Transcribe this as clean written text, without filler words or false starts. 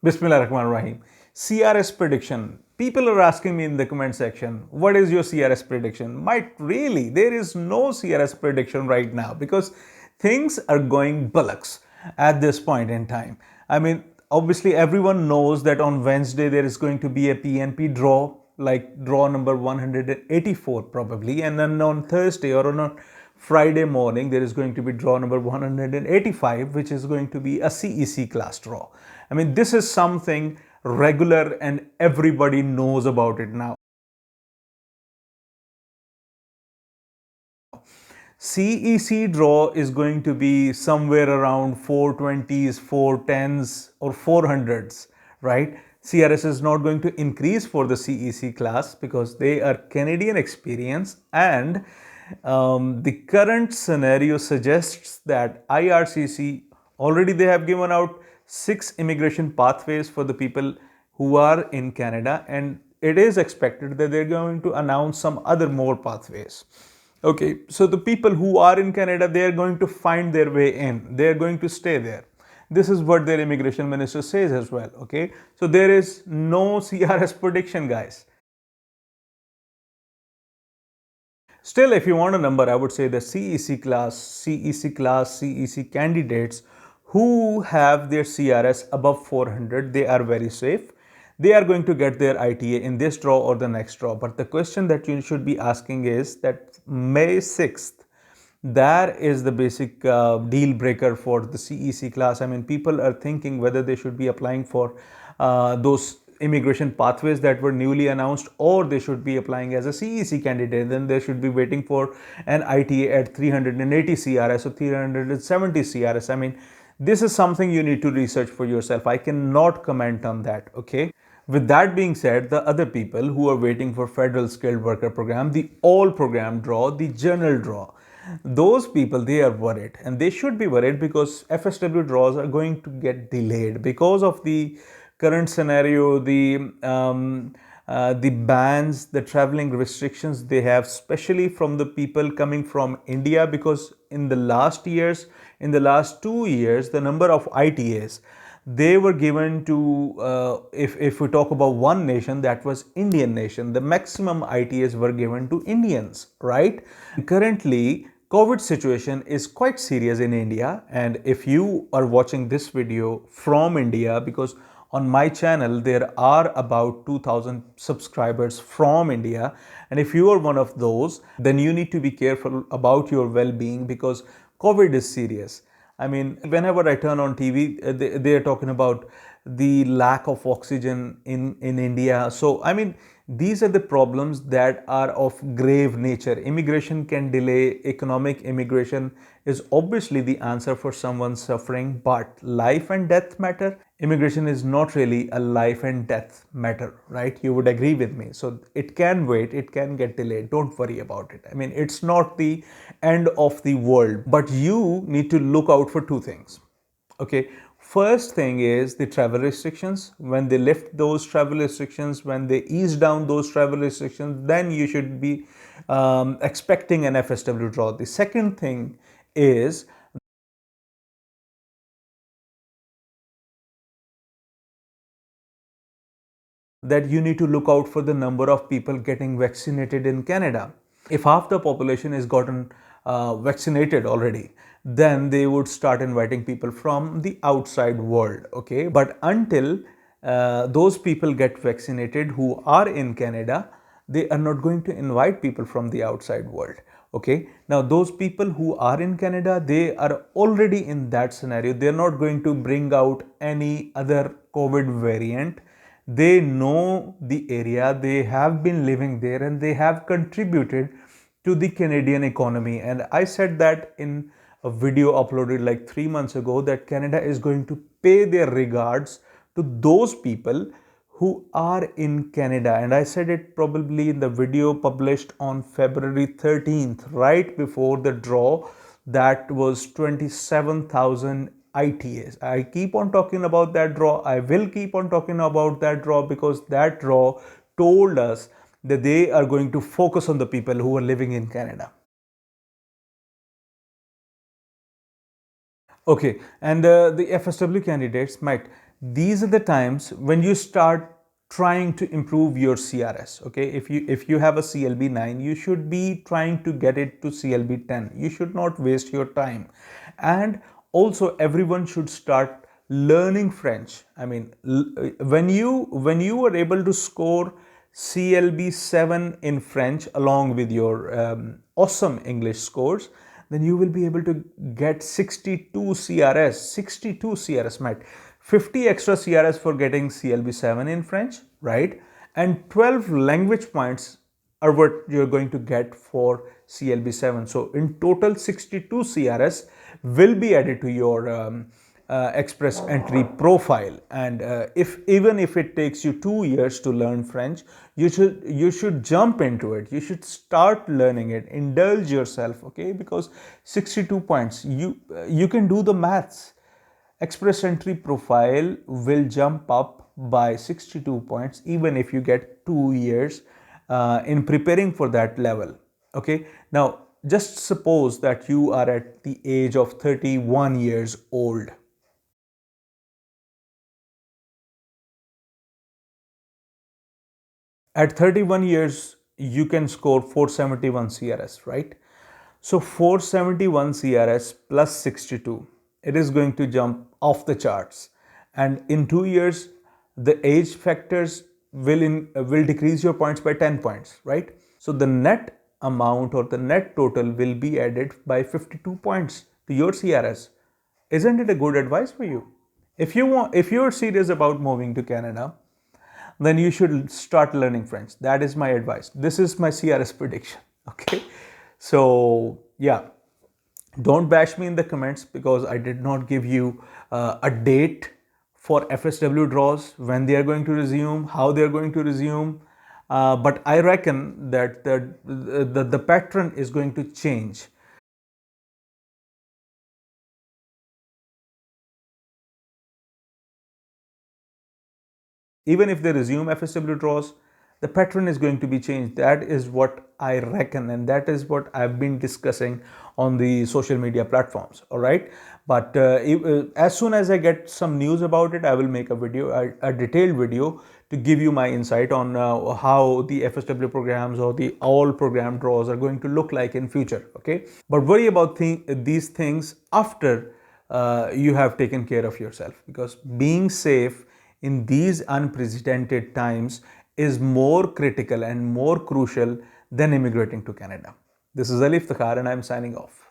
Bismillah Rahman Rahim. CRS prediction. People are asking me in the comment section, what is your CRS prediction? Might really, there is no CRS prediction right now because things are going bullocks at this point in time. I mean, obviously, everyone knows that on Wednesday there is going to be a PNP draw, like draw number 184 probably, and then on Thursday or on Friday morning, there is going to be draw number 185, which is going to be a CEC class draw. I mean, this is something regular and everybody knows about it now. CEC draw is going to be somewhere around 420s, 410s, or 400s, right? CRS is not going to increase for the CEC class because they are Canadian experience, and the current scenario suggests that IRCC already they have given out 6 immigration pathways for the people who are in Canada, and it is expected that they're going to announce some other more pathways. Okay, so the people who are in Canada, they are going to find their way in. They are going to stay there. This is what their immigration minister says as well. Okay, so there is no CRS prediction, guys. Still, if you want a number, I would say the CEC candidates who have their CRS above 400, they are very safe. They are going to get their ITA in this draw or the next draw. But the question that you should be asking is that May 6th, that is the basic deal breaker for the CEC class. I mean, people are thinking whether they should be applying for those immigration pathways that were newly announced, or they should be applying as a CEC candidate. Then they should be waiting for an ITA at 380 CRS or 370 CRS. I mean, this is something you need to research for yourself. I cannot comment on that. Okay. With that being said, the other people who are waiting for federal skilled worker program, the all program draw, the general draw, those people, they are worried, and they should be worried because FSW draws are going to get delayed because of the current scenario, the bans, the traveling restrictions they have, especially from the people coming from India, because in the last years, in the last 2 years, the number of ITAs they were given to, if we talk about one nation, that was Indian nation, the maximum ITAs were given to Indians, right? Currently, COVID situation is quite serious in India, and if you are watching this video from India, because on my channel there are about 2000 subscribers from India, and if you are one of those, then you need to be careful about your well-being because COVID is serious. I mean, whenever I turn on TV, they are talking about the lack of oxygen in India. So, I mean, these are the problems that are of grave nature. Immigration can delay, economic immigration is obviously the answer for someone suffering, but life and death matter. Immigration is not really a life and death matter, right? You would agree with me. So it can wait, it can get delayed. Don't worry about it. I mean, it's not the end of the world, but you need to look out for two things. Okay, first thing is the travel restrictions. When they lift those travel restrictions, when they ease down those travel restrictions, then you should be expecting an FSW draw. The second thing is that you need to look out for the number of people getting vaccinated in Canada. If half the population is gotten vaccinated already, then they would start inviting people from the outside world. Okay, but until those people get vaccinated who are in Canada, they are not going to invite people from the outside world. Okay, now those people who are in Canada, they are already in that scenario. They're not going to bring out any other COVID variant. They know the area, they have been living there, and they have contributed to the Canadian economy. And I said that in a video uploaded like 3 months ago that Canada is going to pay their regards to those people who are in Canada. And I said it probably in the video published on February 13th, right before the draw. That was 27,000 ITAs. I keep on talking about that draw. I will keep on talking about that draw because that draw told us that they are going to focus on the people who are living in Canada. Okay, and the FSW candidates might these are the times when you start trying to improve your CRS. Okay, if you have a CLB 9, you should be trying to get it to CLB 10. You should not waste your time. And also everyone should start learning French. I mean, when you were able to score CLB 7 in French along with your awesome English scores, then you will be able to get 62 CRS. 62 CRS, Matt. 50 extra CRS for getting CLB 7 in French, right? And 12 language points are what you're going to get for CLB 7. So in total, 62 CRS will be added to your express entry profile. And if even if it takes you 2 years to learn French, you should jump into it. You should start learning it. Indulge yourself, okay? Because 62 points, you can do the maths. Express entry profile will jump up by 62 points even if you get 2 years in preparing for that level. Okay, now just suppose that you are at the age of 31 years old. At 31 years, you can score 471 CRS, right? So 471 CRS plus 62, it is going to jump off the charts. And in 2 years, the age factors will decrease your points by 10 points, right? So the net amount or the net total will be added by 52 points to your CRS. Isn't it a good advice for you? If you're serious about moving to Canada, then you should start learning French. That is my advice. This is my CRS prediction. Okay. So, yeah, don't bash me in the comments because I did not give you a date for FSW draws, when they are going to resume, how they are going to resume. But I reckon that the pattern is going to change. Even if they resume FSW draws, the pattern is going to be changed. That is what I reckon, and that is what I've been discussing on the social media platforms. All right, but as soon as I get some news about it, I will make a video, a detailed video, to give you my insight on how the FSW programs or the all program draws are going to look like in future. Okay, but worry about these things after you have taken care of yourself, because being safe in these unprecedented times is more critical and more crucial than immigrating to Canada. This is Alif Takhar and I'm signing off.